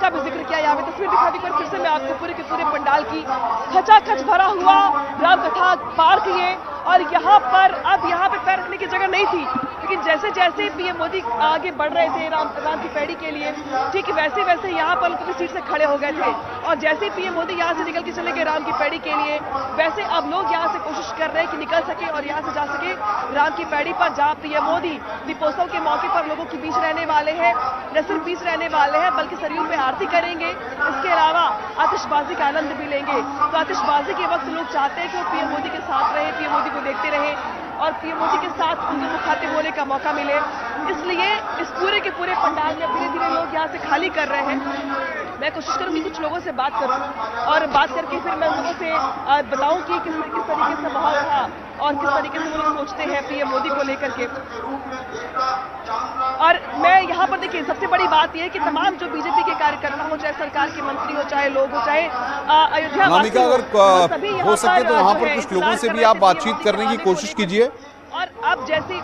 का भी जिक्र किया। यहाँ पे तस्वीर दिखा दी फिर से मैं आपको पूरे के पूरे पंडाल की खचाखच भरा हुआ रामकथा पार्क ये, और यहाँ पर अब यहाँ पे पैर रखने की जगह नहीं थी, लेकिन जैसे जैसे पीएम मोदी आगे बढ़ रहे थे राम की पैड़ी के लिए, ठीक वैसे वैसे यहाँ पर उनकी सीट से खड़े हो गए थे। और जैसे पीएम मोदी यहाँ से निकल के चले गए राम की पैड़ी के लिए, वैसे अब लोग यहाँ से कोशिश कर रहे हैं कि निकल सके और यहाँ से जा सके राम की पैड़ी पर, जहाँ पीएम मोदी दीपोत्सव के मौके पर लोगों के बीच रहने वाले हैं। न सिर्फ बीच रहने वाले हैं बल्कि सरयू में आरती करेंगे, इसके अलावा आतिशबाजी का आनंद भी लेंगे। तो आतिशबाजी के वक्त लोग चाहते हैं कि वो पीएम मोदी के साथ रहे, पीएम मोदी को देखते रहे और पीएम मोदी के साथ उनको मुखातिब होने का मौका मिले। इसलिए इस पूरे के पूरे पंडाल में धीरे धीरे लोग यहाँ से खाली कर रहे हैं। मैं कोशिश करूंगी कुछ लोगों से बात करूं और बात करके फिर मैं लोगों से बताऊं कि किस तरीके से माहौल रहा और किस तरीके से वो लोग सोचते हैं पीएम मोदी को लेकर के। और मैं यहाँ पर देखिए सबसे बड़ी बात यह है कि तमाम जो बीजेपी के कार्यकर्ता हो, चाहे सरकार के मंत्री हो, चाहे लोग हो, चाहे अयोध्या अगर हो सके तो वहाँ पर कुछ लोगों से भी आप बातचीत करने की कोशिश कीजिए। और अब जैसी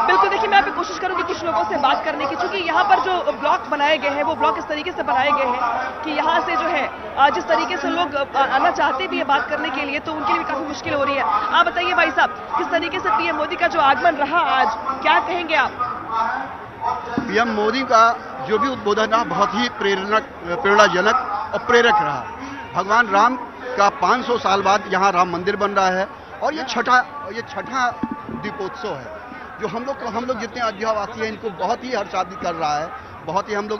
बिल्कुल देखिए मैं अभी कोशिश करूंगी कुछ लोगों से बात करने की, क्योंकि यहाँ पर जो ब्लॉक बनाए गए हैं वो ब्लॉक इस तरीके से बनाए गए हैं कि यहाँ से जो है जिस तरीके से लोग आना चाहते भी है बात करने के लिए, तो उनके लिए भी काफी मुश्किल हो रही है। आप बताइए भाई साहब, किस तरीके से पीएम मोदी का जो आगमन रहा आज, क्या कहेंगे आप? पीएम मोदी का जो भी उद्बोधन रहा बहुत ही प्रेरणाजनक और प्रेरक रहा। भगवान राम का 500 साल बाद यहाँ राम मंदिर बन रहा है और ये छठा दीपोत्सव है जो हम लोग जितने अयोध्यावासी हैं इनको बहुत ही हर्षान्वित कर रहा है। बहुत ही हम लोग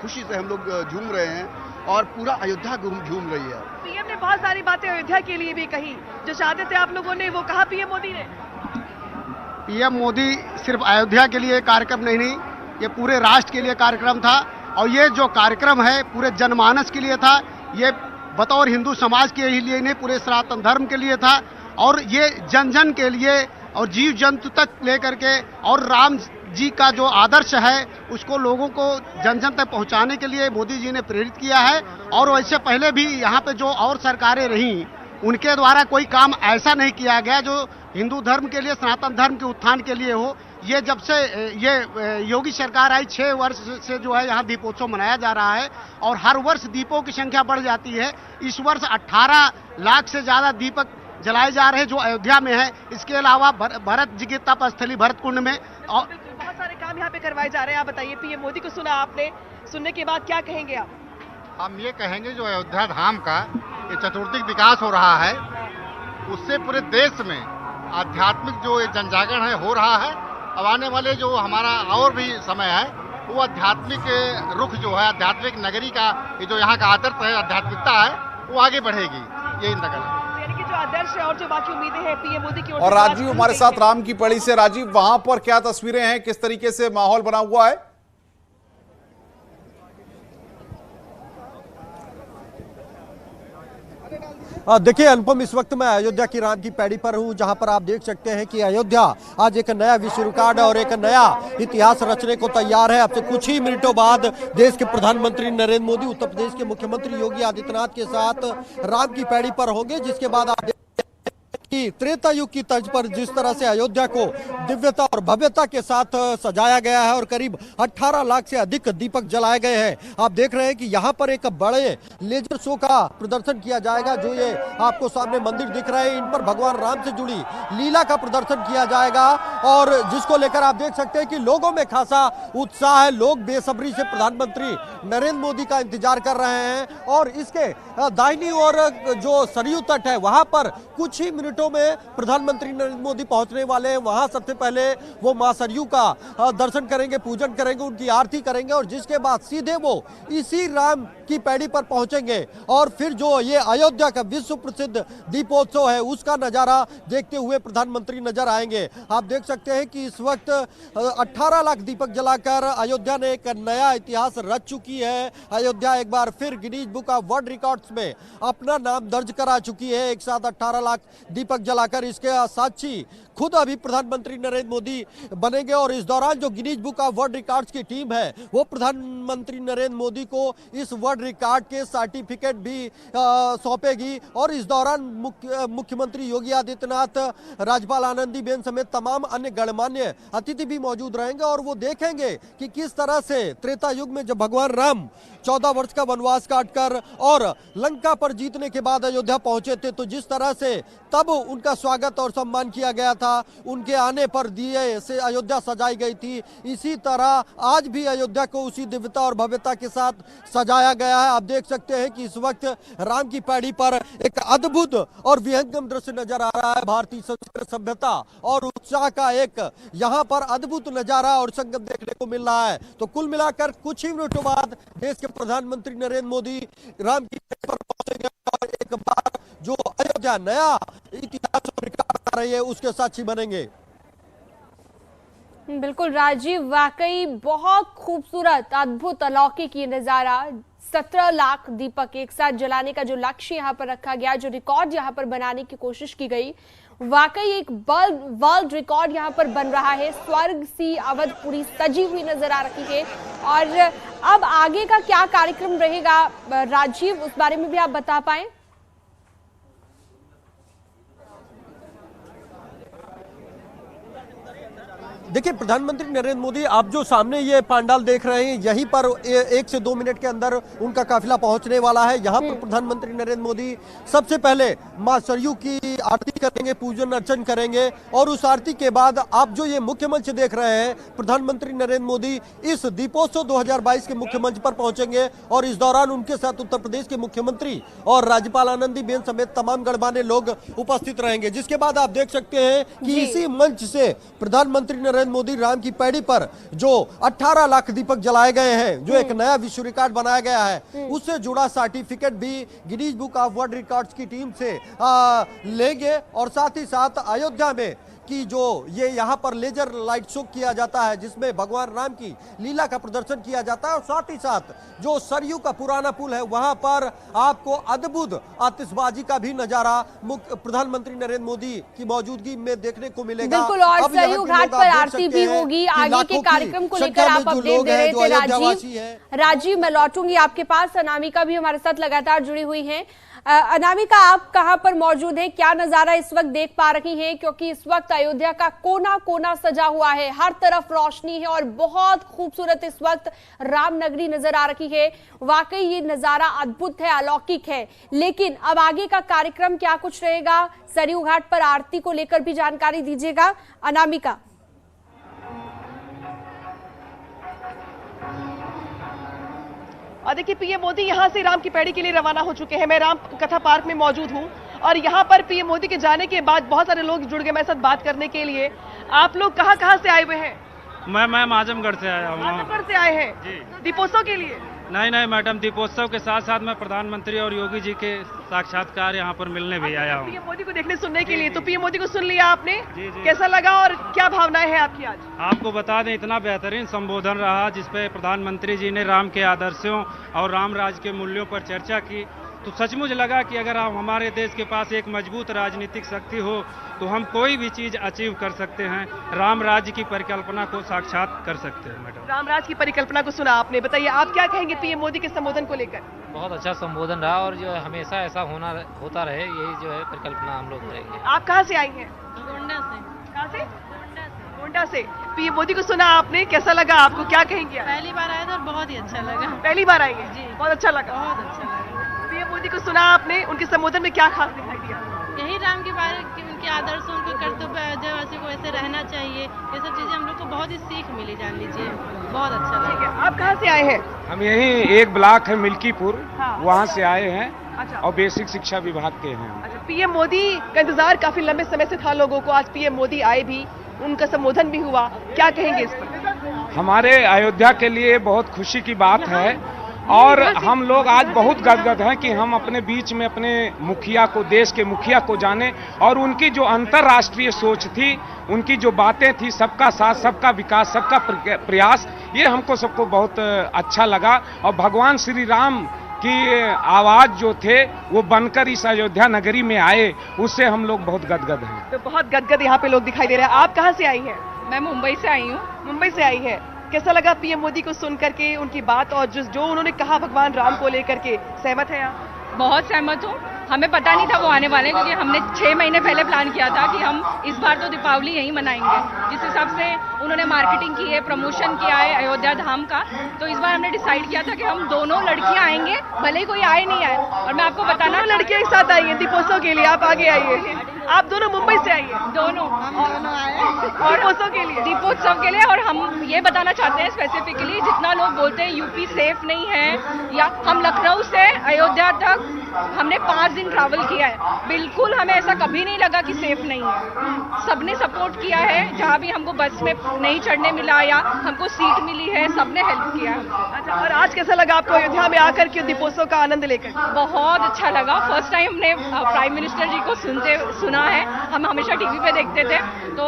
खुशी से हम लोग झूम रहे हैं और पूरा अयोध्या झूम रही है। पीएम ने बहुत सारी बातें अयोध्या के लिए भी कही, जो चाहते थे आप लोगों ने वो कहा पीएम मोदी ने। पीएम मोदी सिर्फ अयोध्या के लिए कार्यक्रम नहीं, ये पूरे राष्ट्र के लिए कार्यक्रम था और ये जो कार्यक्रम है पूरे जनमानस के लिए था। ये बतौर हिंदू समाज के लिए नहीं, पूरे सनातन धर्म के लिए था और ये जन जन के लिए और जीव जंतु तक लेकर के और राम जी का जो आदर्श है उसको लोगों को जन जन तक पहुंचाने के लिए मोदी जी ने प्रेरित किया है। और वैसे पहले भी यहाँ पे जो और सरकारें रहीं उनके द्वारा कोई काम ऐसा नहीं किया गया जो हिंदू धर्म के लिए, सनातन धर्म के उत्थान के लिए हो। ये जब से ये योगी सरकार आई 6 वर्ष से जो है यहाँ दीपोत्सव मनाया जा रहा है और हर वर्ष दीपों की संख्या बढ़ जाती है। इस वर्ष 18 लाख से ज्यादा दीपक जलाए जा रहे हैं जो अयोध्या में है। इसके अलावा भरत जी की तप स्थली भरत कुंड में और बहुत सारे काम यहाँ पे करवाए जा रहे हैं। आप बताइए, पीएम मोदी को सुना आपने, सुनने के बाद क्या कहेंगे आप? हम ये कहेंगे जो अयोध्या धाम का ये चतुर्दिक विकास हो रहा है उससे पूरे देश में आध्यात्मिक जो ये जनजागरण है हो रहा है। अब आने वाले जो हमारा और भी समय है वो आध्यात्मिक रुख जो है, आध्यात्मिक नगरी का ये जो यहाँ का आदर्श है, आध्यात्मिकता है, वो आगे बढ़ेगी। यही नगर है जो आदर्श है और जो बाकी उम्मीदें हैं पीएम मोदी की ओर से। और राजीव हमारे साथ राम की पैड़ी से। राजीव, वहां पर क्या तस्वीरें हैं, किस तरीके से माहौल बना हुआ है? देखिए अनुपम, इस वक्त मैं अयोध्या की राम की पैड़ी पर हूं, जहां पर आप देख सकते हैं कि अयोध्या आज एक नया विश्व रिकॉर्ड और एक नया इतिहास रचने को तैयार है। अब से कुछ ही मिनटों बाद देश के प्रधानमंत्री नरेंद्र मोदी उत्तर प्रदेश के मुख्यमंत्री योगी आदित्यनाथ के साथ राम की पैड़ी पर होंगे, जिसके बाद आप कि त्रेता युग की तर्ज पर जिस तरह से अयोध्या को दिव्यता और भव्यता के साथ सजाया गया है और करीब 18 लाख से अधिक दीपक जलाए गए हैं। आप देख रहे हैं कि यहाँ पर एक बड़े लेजर शो का प्रदर्शन किया जाएगा। जो ये आपको सामने मंदिर दिख रहे हैं, इन पर भगवान राम से जुड़ी लीला का प्रदर्शन किया जाएगा और जिसको लेकर आप देख सकते हैं कि लोगों में खासा उत्साह है। लोग बेसब्री से प्रधानमंत्री नरेंद्र मोदी का इंतजार कर रहे हैं और इसके दाहिनी ओर जो सरयू तट है वहां पर कुछ ही मिनटों में प्रधानमंत्री नरेंद्र मोदी पहुंचने वाले हैं। वहां सबसे पहले वो मां सरयू का दर्शन करेंगे, पूजन करेंगे, उनकी आरती करेंगे और जिसके बाद सीधे वो इसी राम की पैड़ी पर पहुंचेंगे और फिर जो ये अयोध्या का विश्व प्रसिद्ध दीपोत्सव है उसका नजारा देखते हुए प्रधानमंत्री नजर आएंगे। आप देख सकते हैं कि इस वक्त 18 लाख दीपक जलाकर अयोध्या ने एक नया इतिहास रच चुकी है। अयोध्या एक बार फिर Guinness book of world records में अपना नाम दर्ज करा चुकी है। एक साथ 18 लाख दीपक जलाकर इसके साक्षी खुद अभी प्रधानमंत्री नरेंद्र मोदी बनेंगे और इस दौरान जो Guinness book of world records की टीम है वो प्रधानमंत्री नरेंद्र मोदी को इस वर्ल्ड अवार्ड रिकॉर्ड के सर्टिफिकेट भी सौंपेगी। और इस दौरान मुख्यमंत्री योगी आदित्यनाथ, राज्यपाल आनंदीबेन समेत तमाम अन्य गणमान्य अतिथि भी मौजूद रहेंगे और वो देखेंगे कि किस तरह से त्रेता युग में जब भगवान राम 14 वर्ष का वनवास काटकर और लंका पर जीतने के बाद अयोध्या पहुंचे थे, तो जिस तरह से तब उनका स्वागत और सम्मान किया गया था, उनके आने पर दिए से अयोध्या सजाई गई थी, इसी तरह आज भी अयोध्या को उसी दिव्यता और भव्यता के साथ सजाया गया है। आप देख सकते हैं कि इस वक्त राम की पैड़ी पर एक अद्भुत और विहंगम दृश्य नजर आ रहा है। भारतीय संस्कृति, सभ्यता और उत्साह का एक यहाँ पर अद्भुत नजारा और संगम देखने को मिल रहा है। तो कुल मिलाकर कुछ ही मिनटों बाद देश के प्रधानमंत्री नरेंद्र मोदी राम की पैड़ी पर पहुंचेंगे और एक बार जो अयोध्या नया इतिहास रिकॉर्ड कर रही है उसके साक्षी बनेंगे। बिल्कुल राजीव, वाकई बहुत खूबसूरत, अद्भुत, अलौकिक ये नजारा। 17 लाख दीपक एक साथ जलाने का जो लक्ष्य यहाँ पर रखा गया, जो रिकॉर्ड यहाँ पर बनाने की कोशिश की गई, वाकई एक वर्ल्ड रिकॉर्ड यहाँ पर बन रहा है। स्वर्ग सी अवधपुरी सजी हुई नजर आ रही है। और अब आगे का क्या कार्यक्रम रहेगा राजीव, उस बारे में भी आप बता पाएं? देखिए, प्रधानमंत्री नरेंद्र मोदी आप जो सामने ये पंडाल देख रहे हैं, यहीं पर 1 से 2 मिनट के अंदर उनका काफिला पहुंचने वाला है। यहाँ पर प्रधानमंत्री नरेंद्र मोदी सबसे पहले मां सरयू की आरती करेंगे, पूजन अर्चन करेंगे और उस आरती के बाद आप जो ये मुख्य मंच देख रहे हैं, प्रधानमंत्री नरेंद्र मोदी इस दीपोत्सव 2022 के मुख्य मंच पर पहुंचेंगे और इस दौरान उनके साथ उत्तर प्रदेश के मुख्यमंत्री और राज्यपाल आनंदीबेन समेत तमाम गणमान्य लोग उपस्थित रहेंगे। जिसके बाद आप देख सकते हैं कि इसी मंच से प्रधानमंत्री नरेंद्र मोदी राम की पैड़ी पर जो 18 लाख दीपक जलाए गए हैं, जो एक नया विश्व रिकॉर्ड बनाया गया है, उससे जुड़ा सर्टिफिकेट भी Guinness book of world records की टीम से लेंगे। और साथ ही साथ अयोध्या में कि जो ये यहाँ पर लेजर लाइट शो किया जाता है, जिसमें भगवान राम की लीला का प्रदर्शन किया जाता है, और साथ ही साथ जो सरयू का पुराना पुल है वहां पर आपको अद्भुत आतिशबाजी का भी नजारा प्रधानमंत्री नरेंद्र मोदी की मौजूदगी में देखने को मिलेगा। बिल्कुल, और सरयू घाट पर आरती भी होगी। आगे के कार्यक्रम को लेकर आप अपडेट दे रहे थे राजीव, मैं लौटूंगी आपके पास। अनामिका भी हमारे साथ लगातार जुड़ी हुई है। अनामिका, आप कहां पर मौजूद हैं, क्या नजारा इस वक्त देख पा रही हैं? क्योंकि इस वक्त अयोध्या का कोना कोना सजा हुआ है, हर तरफ रोशनी है और बहुत खूबसूरत इस वक्त रामनगरी नजर आ रही है। वाकई ये नजारा अद्भुत है, अलौकिक है। लेकिन अब आगे का कार्यक्रम क्या कुछ रहेगा? सरयू घाट पर आरती को लेकर भी जानकारी दीजिएगा अनामिका। और देखिए, पीएम मोदी यहां से राम की पैड़ी के लिए रवाना हो चुके हैं। मैं राम कथा पार्क में मौजूद हूं और यहां पर पीएम मोदी के जाने के बाद बहुत सारे लोग जुड़ गए मेरे साथ बात करने के लिए। आप लोग कहां से आए हुए हैं? मैम आजमगढ़ से आया हूँ। आजमगढ़ से आए हैं जी, दीपोत्सव के लिए? नहीं मैडम, दीपोत्सव के साथ साथ मैं प्रधानमंत्री और योगी जी के साक्षात्कार यहाँ पर मिलने भी आया हूँ। पीएम मोदी को देखने सुनने के लिए। तो पीएम मोदी को सुन लिया आपने? जी। कैसा लगा और क्या भावनाएं हैं आपकी आज? आपको बता दें, इतना बेहतरीन संबोधन रहा जिसपे प्रधानमंत्री जी ने राम के आदर्शों और राम राज के मूल्यों पर चर्चा की। तो सचमुच लगा कि अगर हमारे देश के पास एक मजबूत राजनीतिक शक्ति हो तो हम कोई भी चीज अचीव कर सकते हैं, राम राज्य की परिकल्पना को साक्षात कर सकते हैं। मैडम, राम राज की परिकल्पना को सुना आपने, बताइए आप क्या कहेंगे पीएम मोदी के संबोधन को लेकर? बहुत अच्छा संबोधन रहा और जो हमेशा ऐसा होता रहे, यही जो है परिकल्पना हम लोग करेंगे। आप कहाँ से आई हैं? गोंडा से। कहाँ से? गोंडा से। पीएम मोदी को सुना आपने, कैसा लगा आपको, क्या कहेंगे? पहली बार आए तो बहुत ही अच्छा लगा। पहली बार आई है जी, बहुत अच्छा लगा। बहुत अच्छा लगा। पीएम मोदी को सुना आपने, उनके संबोधन में क्या खास दिखाई दिया? यही राम के बारे में, उनके आदर्शों, उनके कर्तव्य, अयोध्यावासी को ऐसे रहना चाहिए, ये सब चीजें हम लोग को बहुत ही सीख मिली, जान लीजिए, बहुत अच्छा लगा। आप कहाँ से आए हैं? हम यही एक ब्लॉक है मिल्कीपुर, हाँ। वहाँ से आए हैं। अच्छा। और बेसिक शिक्षा विभाग के हैं। अच्छा, पीएम मोदी का इंतजार काफी लंबे समय से था लोगों को, आज पीएम मोदी आए भी, उनका संबोधन भी हुआ, क्या कहेंगे इस पर? हमारे अयोध्या के लिए बहुत खुशी की बात है और हम लोग आज बहुत गदगद हैं कि हम अपने बीच में अपने मुखिया को, देश के मुखिया को जाने और उनकी जो अंतर्राष्ट्रीय सोच थी, उनकी जो बातें थी, सबका साथ, सबका विकास, सबका प्रयास, ये हमको सबको बहुत अच्छा लगा। और भगवान श्री राम की आवाज जो थे वो बनकर इस अयोध्या नगरी में आए, उससे हम लोग बहुत गदगद हैं। तो बहुत गदगद यहाँ पे लोग दिखाई दे रहे हैं। आप कहाँ से आई हैं? मैं मुंबई से आई हूँ। मुंबई से आई है, कैसा लगा पीएम मोदी को सुन करके उनकी बात और जो उन्होंने कहा भगवान राम को लेकर के, सहमत है आप? बहुत सहमत हूँ। हमें पता नहीं था वो आने वाले, क्योंकि हमने 6 महीने पहले प्लान किया था कि हम इस बार तो दीपावली यहीं मनाएंगे। जिस हिसाब से उन्होंने मार्केटिंग की है, प्रमोशन किया है अयोध्या धाम का, तो इस बार हमने डिसाइड किया था कि हम दोनों लड़कियां आएंगे, भले ही कोई आए नहीं आए। और मैं आपको बताना, लड़कियां एक साथ आई है दीपोत्सव के लिए, आप आगे आइए। आप दोनों मुंबई से आइए? दोनों आए और दीपोत्सव के लिए? दीपोत्सव के लिए। और हम ये बताना चाहते हैं स्पेसिफिकली, जितना लोग बोलते हैं यूपी सेफ नहीं है, या हम लखनऊ से अयोध्या तक हमने 5 दिन ट्रैवल किया है, बिल्कुल हमें ऐसा कभी नहीं लगा कि सेफ नहीं है। सबने सपोर्ट किया है, जहाँ भी हमको बस में नहीं चढ़ने मिला या हमको सीट मिली है, सबने हेल्प किया है। अच्छा, और आज कैसा लगा आपको अयोध्या में आकर के दीपोत्सव का आनंद लेकर? बहुत अच्छा लगा। फर्स्ट टाइम हमने प्राइम मिनिस्टर जी को सुना है, हम हमेशा टीवी पे देखते थे, तो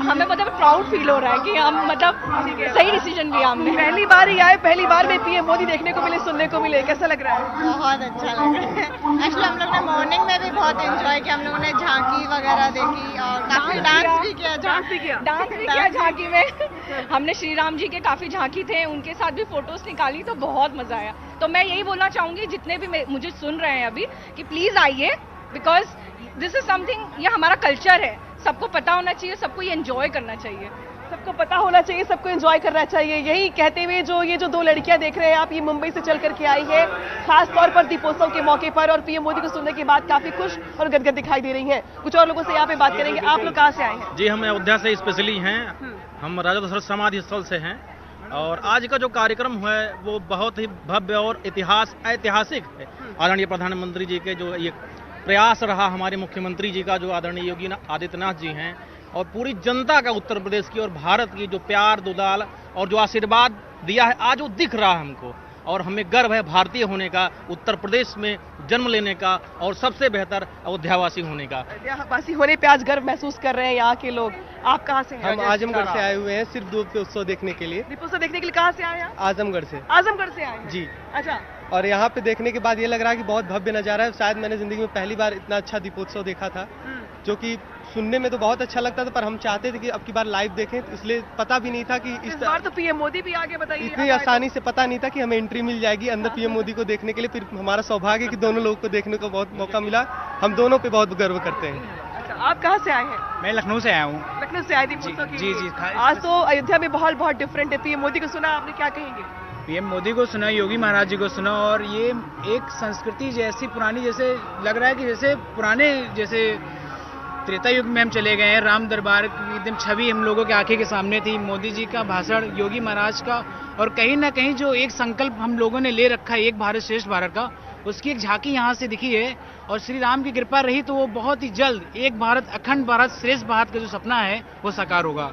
हमें मतलब प्राउड फील हो रहा है कि हम मतलब सही डिसीजन लिया हमने। पहली बार ही आए, पहली बार में पीएम मोदी देखने को मिले, सुनने को मिले, कैसा लग रहा है? बहुत अच्छा लग रहा है। एक्चुअली हम लोग ने मॉर्निंग में भी बहुत एंजॉय किया, हम लोगों ने झांकी वगैरह देखी और काफी डांस भी किया झांकी में। हमने श्री राम जी के काफी झांकी थे, उनके साथ भी फोटोज निकाली, तो बहुत मजा आया। तो मैं यही बोलना चाहूंगी जितने भी मुझे सुन रहे हैं अभी, कि प्लीज आइए, बिकॉज दिस इज समथिंग, ये हमारा कल्चर है, सबको पता होना चाहिए, सबको ये एंजॉय करना चाहिए। सबको पता होना चाहिए, सबको एंजॉय करना चाहिए। यही कहते हुए ये जो 2 लड़कियां देख रहे हैं आप, ये मुंबई से चल करके आई है, खास तौर पर दीपोत्सव के मौके पर, और पीएम मोदी को सुनने के बाद काफी खुश और गदगद दिखाई दे रही हैं। कुछ और लोगों से यहाँ पे बात करेंगे। आप लोग कहाँ से आए हैं? जी, हम अयोध्या से स्पेशली हैं, हम राजा दशरथ समाधि स्थल से हैं, और आज का जो कार्यक्रम है वो बहुत ही भव्य और ऐतिहासिक है। आदरणीय प्रधानमंत्री जी के जो ये प्रयास रहा, हमारे मुख्यमंत्री जी का जो आदरणीय योगी आदित्यनाथ जी हैं, और पूरी जनता का उत्तर प्रदेश की और भारत की जो प्यार दुलार और जो आशीर्वाद दिया है, आज वो दिख रहा है हमको, और हमें गर्व है भारतीय होने का, उत्तर प्रदेश में जन्म लेने का, और सबसे बेहतर अयोध्यावासी होने का। अयोध्यावासी होने पे आज गर्व महसूस कर रहे हैं यहाँ के लोग। आप कहाँ से हैं? हम आजमगढ़ से आए हुए हैं सिर्फ दीपोत्सव देखने के लिए। दीपोत्सव देखने के लिए कहाँ से आए हैं? आजमगढ़ से। आजमगढ़ से आए हैं जी। अच्छा। और यहाँ पे देखने के बाद ये लग रहा है कि बहुत भव्य नज़ारा है। शायद मैंने जिंदगी में पहली बार इतना अच्छा दीपोत्सव देखा था, जो कि सुनने में तो बहुत अच्छा लगता था, पर हम चाहते थे कि अब की बार लाइव देखें, तो इसलिए पता भी नहीं था कि इस बार तो पीएम मोदी भी आगे, बताइए। इतनी आसानी से पता नहीं था कि हमें एंट्री मिल जाएगी अंदर पीएम मोदी को देखने के लिए। फिर हमारा सौभाग्य कि दोनों लोगों को देखने को बहुत मौका मिला, हम दोनों पे बहुत गर्व करते हैं। अच्छा, आप कहाँ से आए हैं? मैं लखनऊ से आया हूँ। लखनऊ से आए दीपोत्सव के लिए? जी। आज तो अयोध्या में माहौल बहुत डिफरेंट है। पीएम मोदी को सुना आपने, क्या कहेंगे? पीएम मोदी को सुना, योगी महाराज जी को सुना, और ये एक संस्कृति जैसी पुरानी, जैसे लग रहा है कि जैसे पुराने जैसे त्रेता युग में हम चले गए हैं। राम दरबार की एकदम छवि हम लोगों की आंखें के सामने थी। मोदी जी का भाषण, योगी महाराज का, और कहीं ना कहीं जो एक संकल्प हम लोगों ने ले रखा है एक भारत श्रेष्ठ भारत का, उसकी एक झांकी यहाँ से दिखी है। और श्री राम की कृपा रही तो वो बहुत ही जल्द एक भारत, अखंड भारत, श्रेष्ठ भारत का जो सपना है वो साकार होगा।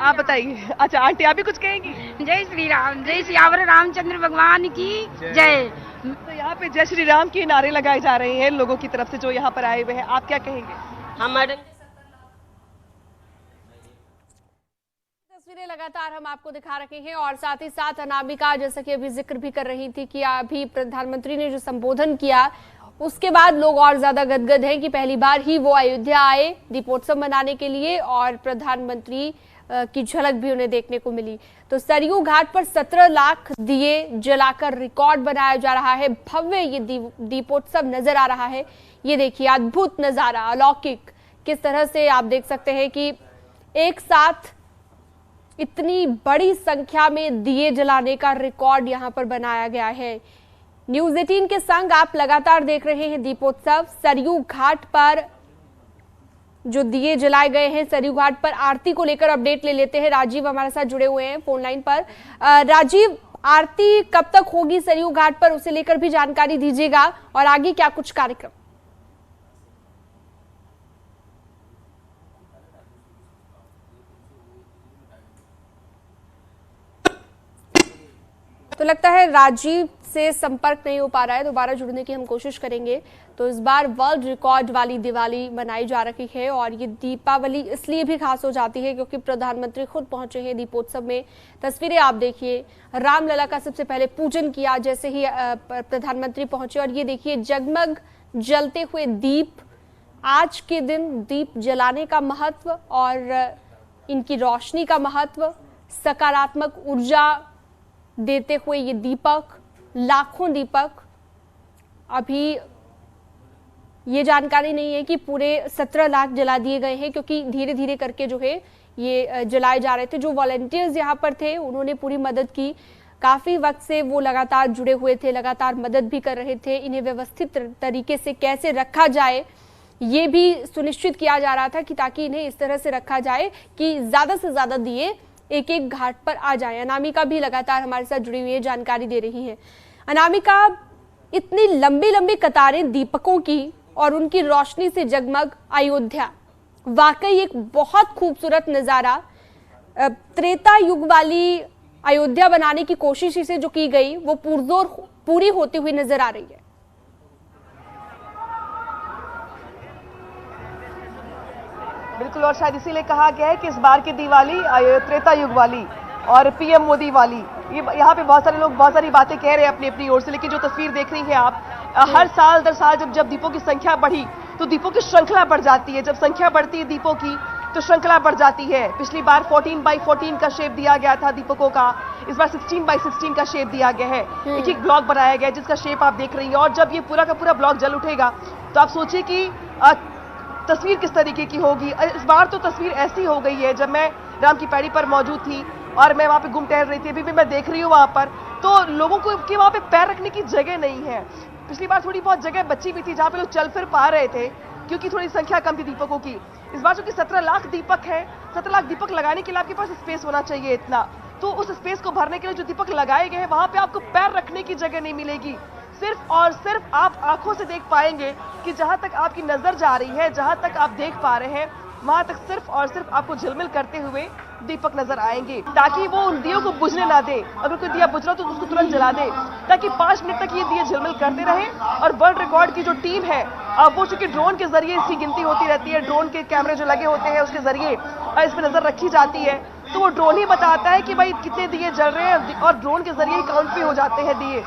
आप बताइए। अच्छा आंटी, आप भी कुछ कहेंगी? जय श्री राम, जय सियावर रामचंद्र भगवान की जय। तो यहाँ पे जय श्री राम के नारे लगाए जा रहे हैं लोगों की तरफ से जो यहाँ पर आए हुए हैं, आप क्या कहेंगे? हमारे तस्वीरें लगातार हम आपको दिखा रहे हैं, और साथ ही साथ अनामिका जैसा कि अभी जिक्र भी कर रही थी कि अभी प्रधानमंत्री ने जो संबोधन किया, उसके बाद लोग और ज्यादा गदगद हैं कि पहली बार ही वो अयोध्या आए दीपोत्सव मनाने के लिए, और प्रधानमंत्री की झलक भी उन्हें देखने को मिली। तो सरयू घाट पर 17 लाख दिए जलाकर रिकॉर्ड बनाया जा रहा है। भव्य ये दीपोत्सव नजर आ रहा है। ये देखिए, अद्भुत नजारा, अलौकिक। किस तरह से आप देख सकते हैं कि एक साथ इतनी बड़ी संख्या में दिए जलाने का रिकॉर्ड यहां पर बनाया गया है। न्यूज 18 के संग आप लगातार देख रहे हैं दीपोत्सव। सरयू घाट पर जो दिए जलाए गए हैं, सरयू घाट पर आरती को लेकर अपडेट ले लेते हैं। राजीव हमारे साथ जुड़े हुए हैं फोन लाइन पर। राजीव, आरती कब तक होगी सरयू घाट पर, उसे लेकर भी जानकारी दीजिएगा, और आगे क्या कुछ कार्यक्रम? तो लगता है राजीव से संपर्क नहीं हो पा रहा है, दोबारा जुड़ने की हम कोशिश करेंगे। तो इस बार वर्ल्ड रिकॉर्ड वाली दिवाली मनाई जा रही है, और ये दीपावली इसलिए भी खास हो जाती है क्योंकि प्रधानमंत्री खुद पहुंचे हैं दीपोत्सव में। तस्वीरें आप देखिए, रामलला का सबसे पहले पूजन किया जैसे ही प्रधानमंत्री पहुंचे, और ये देखिए जगमग जलते हुए दीप। आज के दिन दीप जलाने का महत्व और इनकी रोशनी का महत्व सकारात्मक ऊर्जा देते हुए ये दीपक, लाखों दीपक, अभी ये जानकारी नहीं है कि पूरे 17 लाख जला दिए गए हैं, क्योंकि धीरे धीरे करके जो है ये जलाए जा रहे थे। जो वॉलंटियर्स यहाँ पर थे उन्होंने पूरी मदद की, काफी वक्त से वो लगातार जुड़े हुए थे, लगातार मदद भी कर रहे थे। इन्हें व्यवस्थित तरीके से कैसे रखा जाए ये भी सुनिश्चित किया जा रहा था कि ताकि इन्हें इस तरह से रखा जाए कि ज्यादा से ज्यादा दिए एक एक घाट पर आ जाए। अनामिका भी लगातार हमारे साथ जुड़ी हुई है, जानकारी दे रही है। अनामिका, इतनी लंबी लंबी कतारें दीपकों की और उनकी रोशनी से जगमग अयोध्या, वाकई एक बहुत खूबसूरत नजारा। त्रेता युग वाली अयोध्या बनाने की कोशिश इसे जो की गई वो पुरजोर पूरी होती हुई नजर आ रही है। बिल्कुल, और शायद इसीलिए कहा गया है कि इस बार की दिवाली त्रेता युग वाली और पीएम मोदी वाली। ये यहाँ पे बहुत सारे लोग बहुत सारी बातें कह रहे हैं अपनी अपनी ओर से, लेकिन जो तस्वीर देख रही हैं आप, हर साल दर साल जब दीपों की संख्या बढ़ी तो दीपों की श्रृंखला बढ़ जाती है। जब संख्या बढ़ती है दीपों की तो श्रृंखला बढ़ जाती है। पिछली बार 14x14 का शेप दिया गया था दीपकों का, इस बार 16x16 का शेप दिया गया है। एक एक ब्लॉक बनाया गया है जिसका शेप आप देख रही हैं, और जब ये पूरा का पूरा ब्लॉक जल उठेगा तो आप सोचिए कि तस्वीर किस तरीके की होगी। इस बार तो तस्वीर ऐसी हो गई है, जब मैं राम की पैड़ी पर मौजूद थी और मैं वहां पे घूम टहल रही थी, अभी भी मैं देख रही हूँ वहां पर, तो लोगों को कि वहां पे पैर रखने की जगह नहीं है। पिछली बार थोड़ी बहुत जगह बची भी थी जहां पे लोग चल फिर पा रहे थे, क्योंकि थोड़ी संख्या कम थी दीपकों की। इस बार चूंकि 17 लाख दीपक है, 17 लाख दीपक लगाने के लिए आपके पास स्पेस होना चाहिए इतना, तो उस स्पेस को भरने के लिए जो दीपक लगाए गए हैं वहां पे आपको पैर रखने की जगह नहीं मिलेगी। सिर्फ और सिर्फ आप आंखों से देख पाएंगे कि जहां तक आपकी नजर जा रही है, जहां तक आप देख पा रहे हैं, वहां तक सिर्फ और सिर्फ आपको झिलमिल करते हुए दीपक नजर आएंगे, ताकि वो उन दियों को बुझने ना दे। अगर कोई दिया बुझ रहा तो उसको तुरंत जला दे, ताकि 5 मिनट तक ये दिए झिलमिल करते रहे। और वर्ल्ड रिकॉर्ड की जो टीम है वो चूंकि ड्रोन के जरिए इसकी गिनती होती रहती है, ड्रोन के कैमरे जो लगे होते हैं उसके जरिए इस पर नजर रखी जाती है, तो वो ड्रोन ही बताता है कि भाई कितने दिए जल रहे हैं, और ड्रोन के जरिए ही काउंट भी हो जाते हैं दिए।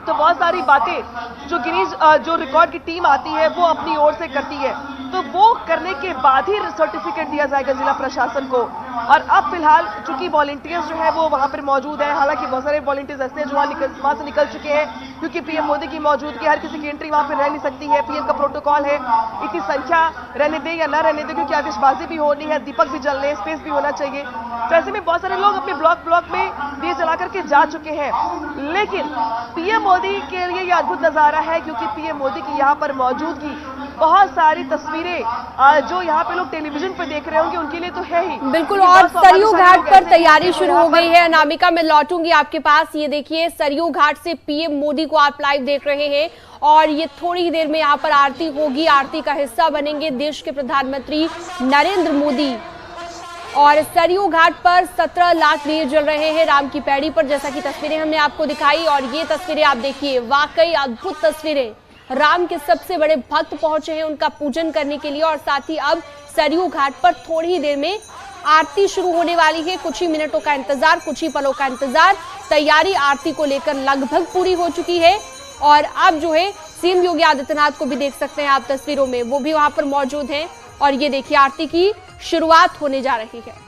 तो बहुत सारी बातें जो गिनीज जो रिकॉर्ड की टीम आती है वो अपनी ओर से करती है, तो वो करने के बाद ही सर्टिफिकेट दिया जाएगा जिला प्रशासन को। और अब फिलहाल चूंकि वॉलंटियर्स जो है वो वहां पर मौजूद है, हालांकि बहुत सारे वॉलंटियर्स ऐसे हैं जो वहां से निकल चुके हैं, क्योंकि पीएम मोदी की मौजूदगी, हर किसी की एंट्री वहां पर रह नहीं सकती है, पीएम का प्रोटोकॉल है, इतनी संख्या रहने दे या ना रहने दे, क्योंकि आतिशबाजी भी होनी है, दीपक भी जलने, स्पेस भी होना चाहिए। तो ऐसे में बहुत सारे लोग अपने ब्लॉक में दिए जला करके जा चुके हैं, लेकिन पीएम मोदी के लिए यह अद्भुत नजारा है, क्योंकि पीएम मोदी की यहाँ पर मौजूदगी, बहुत सारी तस्वीरें जो यहाँ पे लोग टेलीविजन पे देख रहे होंगे उनके लिए तो है ही। बिल्कुल, और सरयू घाट पर तैयारी शुरू हो गई है। अनामिका, मैं लौटूंगी आपके पास। ये देखिए, सरयू घाट से पीएम मोदी को आप लाइव देख रहे हैं, और ये थोड़ी ही देर में यहाँ पर आरती होगी। आरती का हिस्सा बनेंगे देश के प्रधानमंत्री नरेंद्र मोदी। और सरयू घाट पर 17 लाख दिए जल रहे हैं राम की पैड़ी पर, जैसा कि तस्वीरें हमने आपको दिखाई। और ये तस्वीरें आप देखिए, वाकई अद्भुत तस्वीरें। राम के सबसे बड़े भक्त पहुंचे हैं उनका पूजन करने के लिए, और साथ ही अब सरयू घाट पर थोड़ी ही देर में आरती शुरू होने वाली है। कुछ ही मिनटों का इंतजार, कुछ ही पलों का इंतजार। तैयारी आरती को लेकर लगभग पूरी हो चुकी है, और अब जो है सीएम योगी आदित्यनाथ को भी देख सकते हैं आप तस्वीरों में, वो भी वहां पर मौजूद हैं। और ये देखिए, आरती की शुरुआत होने जा रही है।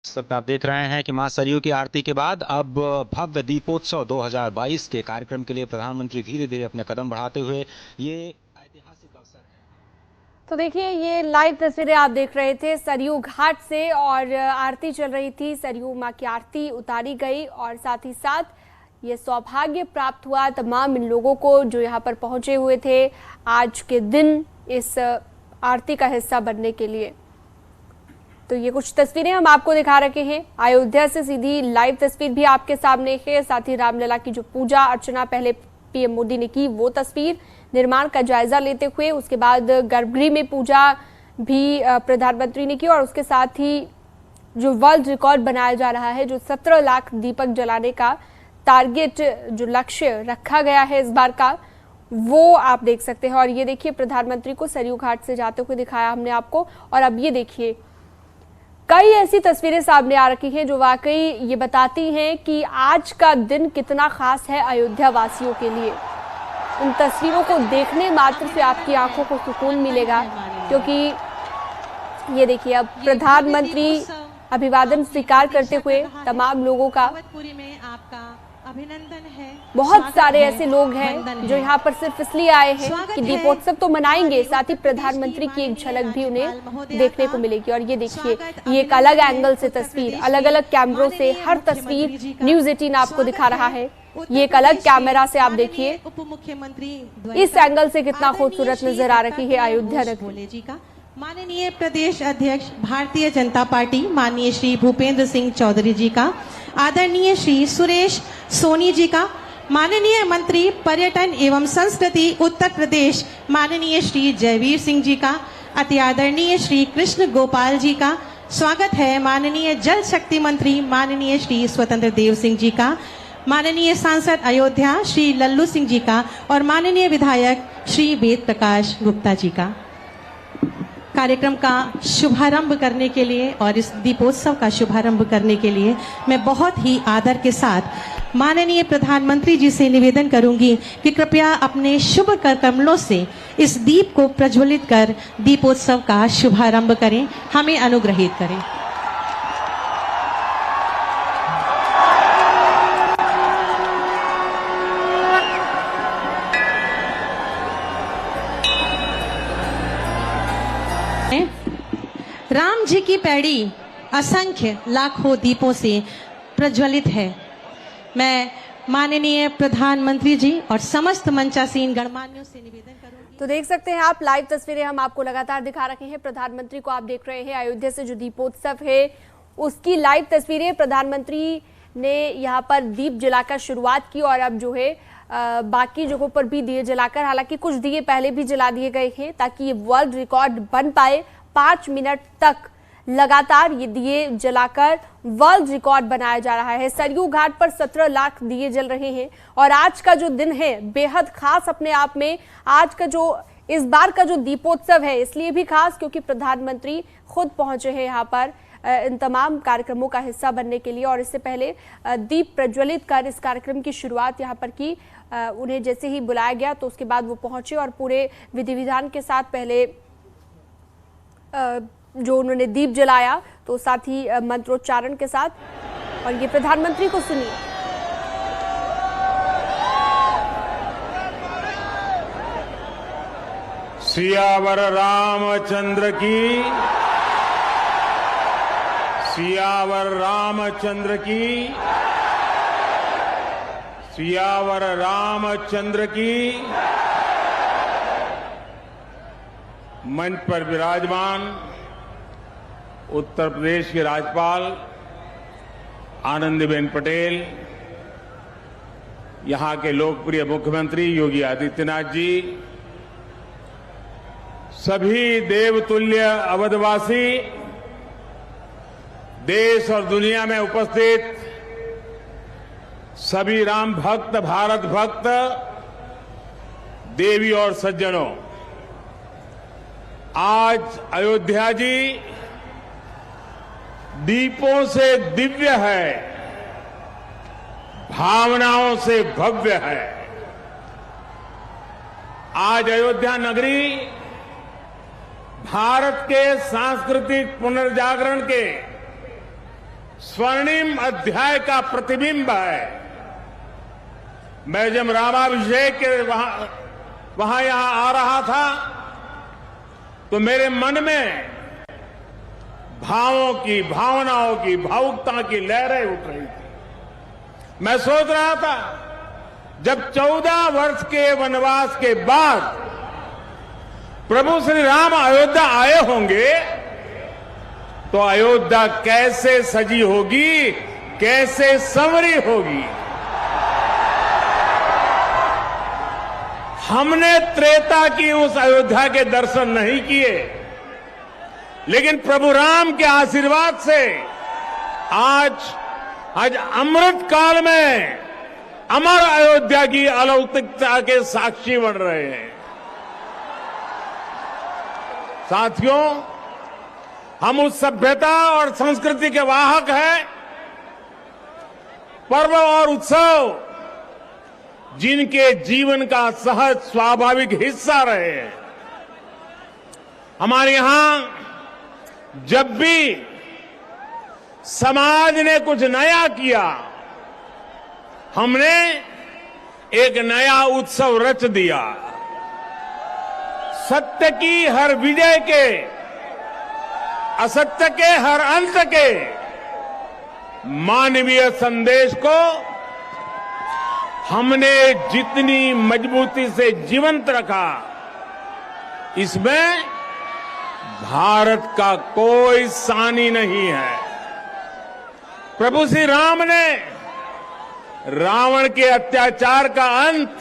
आप देख रहे हैं कि मां सरयू की आरती के बाद अब भव्य दीपोत्सव 2022 के कार्यक्रम के लिए प्रधानमंत्री धीरे धीरे अपने कदम बढ़ाते हुए ये ऐतिहासिक अवसर है। तो देखिए ये लाइव तस्वीरें आप देख रहे थे सरयू घाट से और आरती चल रही थी। सरयू मां की आरती उतारी गई और साथ ही साथ ये सौभाग्य प्राप्त हुआ तमाम इन लोगों को जो यहाँ पर पहुंचे हुए थे आज के दिन इस आरती का हिस्सा बनने के लिए। तो ये कुछ तस्वीरें हम आपको दिखा रखे हैं अयोध्या से, सीधी लाइव तस्वीर भी आपके सामने है। साथ ही रामलला की जो पूजा अर्चना पहले पीएम मोदी ने की वो तस्वीर, निर्माण का जायजा लेते हुए उसके बाद गर्भगृह में पूजा भी प्रधानमंत्री ने की और उसके साथ ही जो वर्ल्ड रिकॉर्ड बनाया जा रहा है, जो 17 लाख दीपक जलाने का टारगेट जो लक्ष्य रखा गया है इस बार का, वो आप देख सकते हैं। और ये देखिए प्रधानमंत्री को सरयू घाट से जाते हुए दिखाया हमने आपको। और अब ये देखिए कई ऐसी तस्वीरें सामने आ रखी हैं जो वाकई ये बताती हैं कि आज का दिन कितना खास है अयोध्या वासियों के लिए। उन तस्वीरों को देखने मात्र से आपकी आंखों को सुकून मिलेगा, क्योंकि ये देखिए अब प्रधानमंत्री अभिवादन स्वीकार करते हुए तमाम लोगों का, अभिनंदन है। बहुत सारे ऐसे लोग हैं जो यहाँ पर सिर्फ इसलिए आए हैं कि दीपोत्सव तो मनाएंगे, साथ ही प्रधानमंत्री की एक झलक भी उन्हें देखने को मिलेगी। और ये देखिए ये एक अलग एंगल से तस्वीर, अलग अलग कैमरों से हर तस्वीर न्यूज़ 18 आपको दिखा रहा है। ये एक अलग कैमरा से आप देखिए इस एंगल से कितना खूबसूरत नजर आ रही है अयोध्या नगरी। माननीय प्रदेश अध्यक्ष भारतीय जनता पार्टी माननीय श्री भूपेंद्र सिंह चौधरी जी का, आदरणीय श्री सुरेश सोनी जी का, माननीय मंत्री पर्यटन एवं संस्कृति उत्तर प्रदेश माननीय श्री जयवीर सिंह जी का, अति आदरणीय श्री कृष्ण गोपाल जी का स्वागत है। माननीय जल शक्ति मंत्री माननीय श्री स्वतंत्र देव सिंह जी का, माननीय सांसद अयोध्या श्री लल्लू सिंह जी का और माननीय विधायक श्री वेद प्रकाश गुप्ता जी का। कार्यक्रम का शुभारंभ करने के लिए और इस दीपोत्सव का शुभारंभ करने के लिए मैं बहुत ही आदर के साथ माननीय प्रधानमंत्री जी से निवेदन करूंगी कि कृपया अपने शुभ कमलों से इस दीप को प्रज्वलित कर दीपोत्सव का शुभारंभ करें, हमें अनुग्रहित करें। राम जी की पैड़ी असंख्य लाखों दीपों से प्रज्वलित है। मैं माननीय प्रधानमंत्री जी और समस्त मंचासीन गणमान्यों से निवेदन करूंगी। तो देख सकते हैं आप लाइव तस्वीरें हम आपको लगातार दिखा रहे हैं। प्रधानमंत्री को आप देख रहे हैं अयोध्या से जो दीपोत्सव है उसकी लाइव तस्वीरें। प्रधानमंत्री ने यहाँ पर दीप जलाकर शुरुआत की और अब जो है बाकी जगहों पर भी दिए जलाकर, हालांकि कुछ दिए पहले भी जला दिए गए हैं ताकि ये वर्ल्ड रिकॉर्ड बन पाए। 5 मिनट तक लगातार ये दिए जलाकर वर्ल्ड रिकॉर्ड बनाया जा रहा है। सरयू घाट पर 17 लाख दिए जल रहे हैं और आज का जो दिन है बेहद खास अपने आप में। आज का जो इस बार का जो दीपोत्सव है इसलिए भी खास क्योंकि प्रधानमंत्री खुद पहुंचे हैं यहाँ पर इन तमाम कार्यक्रमों का हिस्सा बनने के लिए और इससे पहले दीप प्रज्वलित कर इस कार्यक्रम की शुरुआत यहाँ पर की। उन्हें जैसे ही बुलाया गया तो उसके बाद वो पहुंचे और पूरे विधि विधान के साथ पहले जो उन्होंने दीप जलाया तो साथ ही मंत्रोच्चारण के साथ, और ये प्रधानमंत्री को सुनिए। सियावर रामचंद्र की, सियावर रामचंद्र की, सियावर रामचंद्र की। मंच पर विराजमान उत्तर प्रदेश के राज्यपाल आनंदीबेन पटेल, यहां के लोकप्रिय मुख्यमंत्री योगी आदित्यनाथ जी, सभी देवतुल्य अवधवासी, देश और दुनिया में उपस्थित सभी राम भक्त, भारत भक्त, देवी और सज्जनों, आज अयोध्या जी दीपों से दिव्य है, भावनाओं से भव्य है। आज अयोध्या नगरी भारत के सांस्कृतिक पुनर्जागरण के स्वर्णिम अध्याय का प्रतिबिंब है। मैं जब रामाभिषेक के वहां यहां आ रहा था तो मेरे मन में भावों की, भावनाओं की, भावुकता की लहरें उठ रही थी। मैं सोच रहा था जब 14 वर्ष के वनवास के बाद प्रभु श्री राम अयोध्या आए होंगे तो अयोध्या कैसे सजी होगी, कैसे संवरी होगी। हमने त्रेता की उस अयोध्या के दर्शन नहीं किए, लेकिन प्रभु राम के आशीर्वाद से आज अमृत काल में अमर अयोध्या की अलौकिकता के साक्षी बन रहे हैं। साथियों, हम उस सभ्यता और संस्कृति के वाहक हैं। पर्व और उत्सव जिनके जीवन का सहज स्वाभाविक हिस्सा रहे हैं। हमारे यहां जब भी समाज ने कुछ नया किया, हमने एक नया उत्सव रच दिया। सत्य की हर विजय के, असत्य के हर अंत के मानवीय संदेश को हमने जितनी मजबूती से जीवंत रखा, इसमें भारत का कोई सानी नहीं है। प्रभु श्री राम ने रावण के अत्याचार का अंत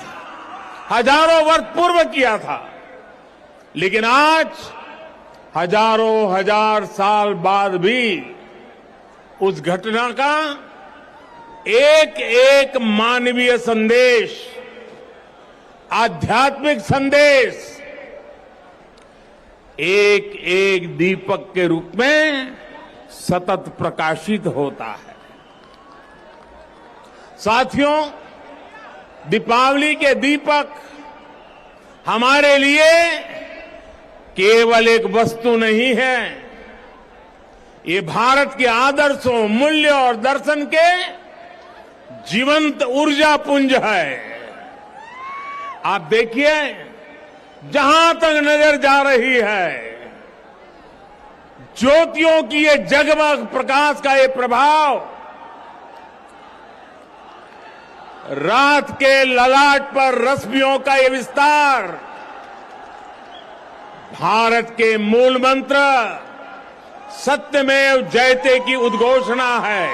हजारों वर्ष पूर्व किया था, लेकिन आज हजारों हजार साल बाद भी उस घटना का एक एक मानवीय संदेश, आध्यात्मिक संदेश एक एक दीपक के रूप में सतत प्रकाशित होता है। साथियों, दीपावली के दीपक हमारे लिए केवल एक वस्तु नहीं है, ये भारत के आदर्शों, मूल्यों और दर्शन के जीवंत ऊर्जा पुंज है। आप देखिए, जहां तक नजर जा रही है, ज्योतियों की ये जगमग प्रकाश का ये प्रभाव, रात के ललाट पर रश्मियों का ये विस्तार, भारत के मूल मंत्र सत्यमेव जयते की उद्घोषणा है।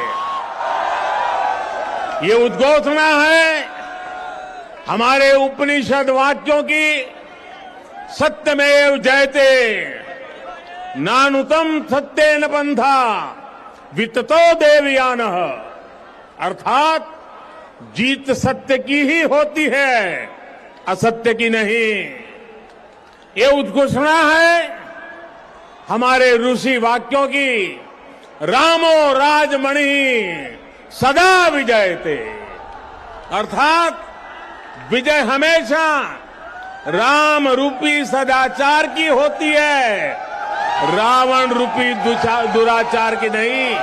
ये उद्घोषणा है हमारे उपनिषद वाक्यों की, सत्यमेव जयते, नानुतम सत्येन पंथा विततो देवयानः, अर्थात जीत सत्य की ही होती है, असत्य की नहीं। ये उद्घोषणा है हमारे ऋषि वाक्यों की, रामो राजमणि सदा विजयते, अर्थात विजय हमेशा राम रूपी सदाचार की होती है, रावण रूपी दुराचार की नहीं।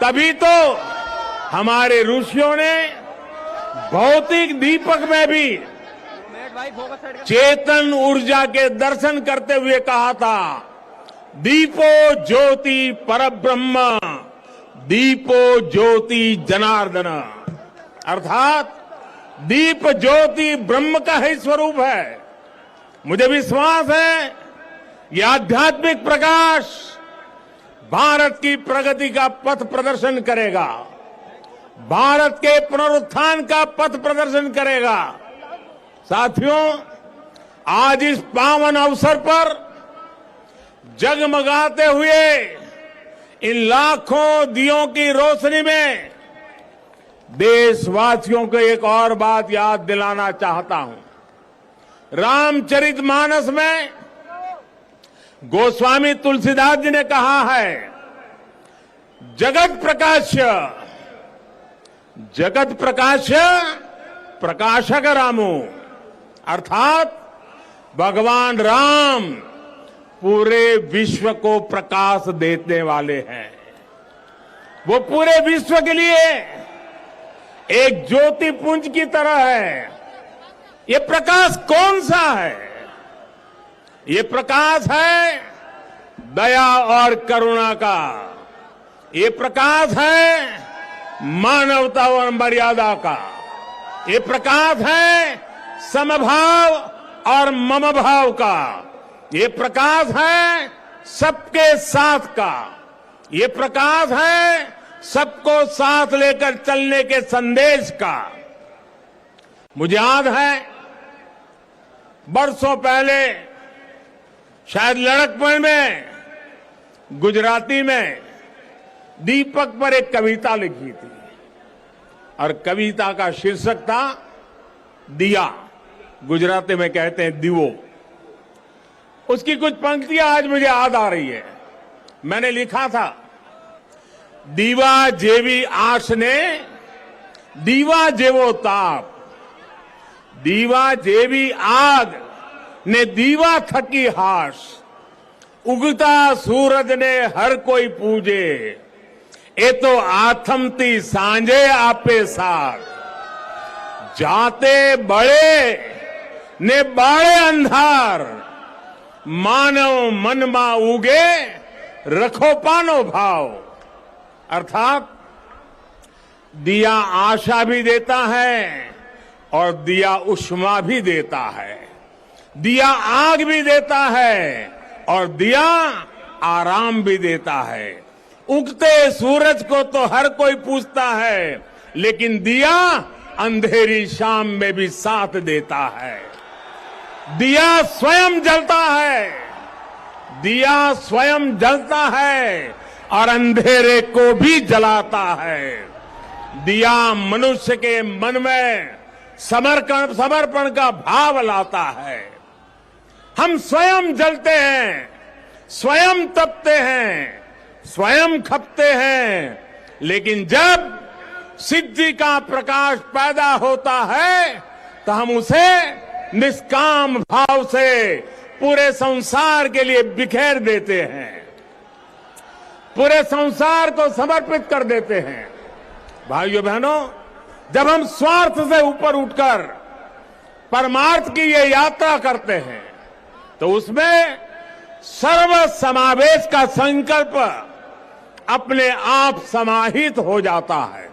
तभी तो हमारे ऋषियों ने भौतिक दीपक में भी चेतन ऊर्जा के दर्शन करते हुए कहा था, दीपो ज्योति परब्रह्म, दीपो ज्योति जनार्दन, अर्थात दीप ज्योति ब्रह्म का ही स्वरूप है। मुझे विश्वास है यह आध्यात्मिक प्रकाश भारत की प्रगति का पथ प्रदर्शन करेगा, भारत के पुनरुत्थान का पथ प्रदर्शन करेगा। साथियों, आज इस पावन अवसर पर जगमगाते हुए इन लाखों दियों की रोशनी में देशवासियों को एक और बात याद दिलाना चाहता हूं। रामचरितमानस में गोस्वामी तुलसीदास जी ने कहा है, जगत प्रकाश्य, जगत प्रकाश्य प्रकाशक रामो, अर्थात भगवान राम पूरे विश्व को प्रकाश देने वाले हैं। वो पूरे विश्व के लिए एक ज्योति पुंज की तरह है। ये प्रकाश कौन सा है? ये प्रकाश है दया और करुणा का। ये प्रकाश है मानवता और मर्यादा का। ये प्रकाश है समभाव और मम भाव का। ये प्रकाश है सबके साथ का। ये प्रकाश है सबको साथ लेकर चलने के संदेश का। मुझे याद है बरसों पहले शायद लड़कपन में गुजराती में दीपक पर एक कविता लिखी थी और कविता का शीर्षक था दिया। गुजराती में कहते हैं दीवो। उसकी कुछ पंक्तियां आज मुझे याद आ रही है। मैंने लिखा था, दीवा जेवी आश ने दीवा जेवो ताप, दीवा जेवी आग ने दीवा थकी हाश, उगता सूरज ने हर कोई पूजे, ए तो आथमती सांझे आपे साथ, जाते बड़े ने बाड़े अंधार, मानव मन मा उगे रखो पानो भाव। अर्थात दिया आशा भी देता है और दिया उष्मा भी देता है, दिया आग भी देता है और दिया आराम भी देता है। उगते सूरज को तो हर कोई पूछता है, लेकिन दिया अंधेरी शाम में भी साथ देता है। दिया स्वयं जलता है, दिया स्वयं जलता है और अंधेरे को भी जलाता है। दिया मनुष्य के मन में समर्पण का भाव लाता है। हम स्वयं जलते हैं, स्वयं तपते हैं, स्वयं खपते हैं, लेकिन जब सिद्धि का प्रकाश पैदा होता है तो हम उसे निष्काम भाव से पूरे संसार के लिए बिखेर देते हैं, पूरे संसार को समर्पित कर देते हैं। भाइयों बहनों, जब हम स्वार्थ से ऊपर उठकर परमार्थ की ये यात्रा करते हैं तो उसमें सर्व समावेश का संकल्प अपने आप समाहित हो जाता है।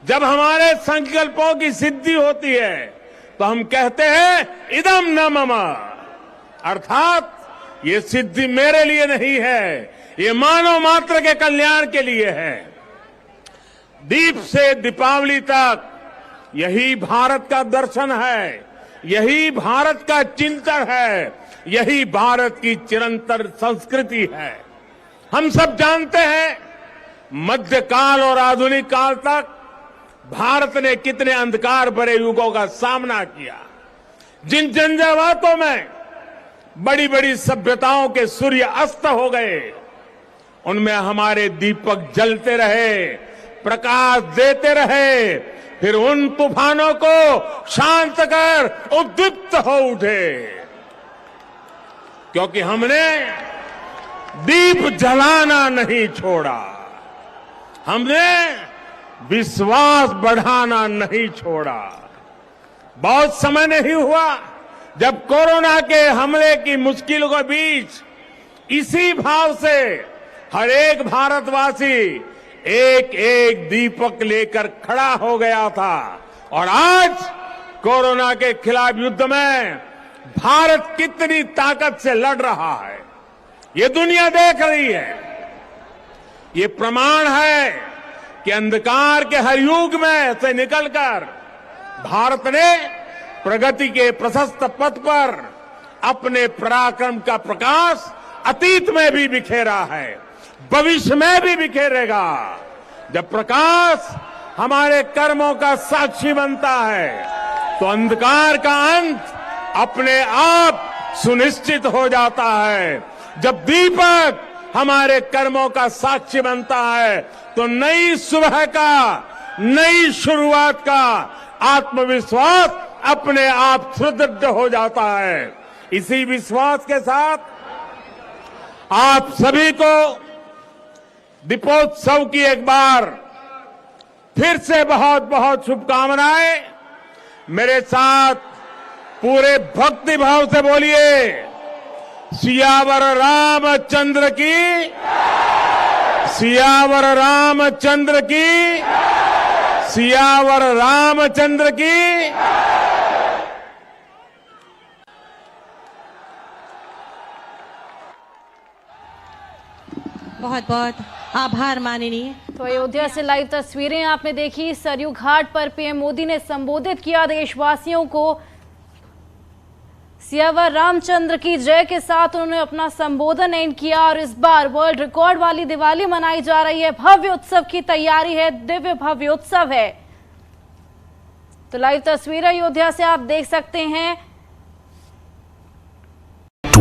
जब हमारे संकल्पों की सिद्धि होती है तो हम कहते हैं इदम न मम, अर्थात ये सिद्धि मेरे लिए नहीं है, ये मानव मात्र के कल्याण के लिए है। दीप से दीपावली तक यही भारत का दर्शन है, यही भारत का चिंतन है, यही भारत की चिरंतन संस्कृति है। हम सब जानते हैं मध्यकाल और आधुनिक काल तक भारत ने कितने अंधकार भरे युगों का सामना किया। जिन झंझावातों में बड़ी बड़ी सभ्यताओं के सूर्य अस्त हो गए, उनमें हमारे दीपक जलते रहे, प्रकाश देते रहे, फिर उन तूफानों को शांत कर उद्दीप्त हो उठे, क्योंकि हमने दीप जलाना नहीं छोड़ा, हमने विश्वास बढ़ाना नहीं छोड़ा। बहुत समय नहीं हुआ जब कोरोना के हमले की मुश्किलों के बीच इसी भाव से हर एक भारतवासी एक एक दीपक लेकर खड़ा हो गया था। और आज कोरोना के खिलाफ युद्ध में भारत कितनी ताकत से लड़ रहा है, ये दुनिया देख रही है। ये प्रमाण है कि अंधकार के हर युग में से निकलकर भारत ने प्रगति के प्रशस्त पथ पर अपने पराक्रम का प्रकाश अतीत में भी बिखेरा है, भविष्य में भी बिखेरेगा। जब प्रकाश हमारे कर्मों का साक्षी बनता है तो अंधकार का अंत अपने आप सुनिश्चित हो जाता है। जब दीपक हमारे कर्मों का साक्षी बनता है तो नई सुबह का, नई शुरुआत का आत्मविश्वास अपने आप सुदृढ़ हो जाता है। इसी विश्वास के साथ आप सभी को दीपोत्सव की एक बार फिर से बहुत बहुत शुभकामनाएं। मेरे साथ पूरे भक्ति भाव से बोलिए, सियावर रामचंद्र की, सियावर रामचंद्र की, सियावर रामचंद्र की। बहुत बहुत आभार माननीय। तो अयोध्या से लाइव तस्वीरें आपने देखी। सरयू घाट पर पीएम मोदी ने संबोधित किया देशवासियों को। सियावर रामचंद्र की जय के साथ उन्होंने अपना संबोधन एंड किया और इस बार वर्ल्ड रिकॉर्ड वाली दिवाली मनाई जा रही है। भव्य उत्सव की तैयारी है, दिव्य भव्य उत्सव है। तो लाइव तस्वीरें अयोध्या से आप देख सकते हैं।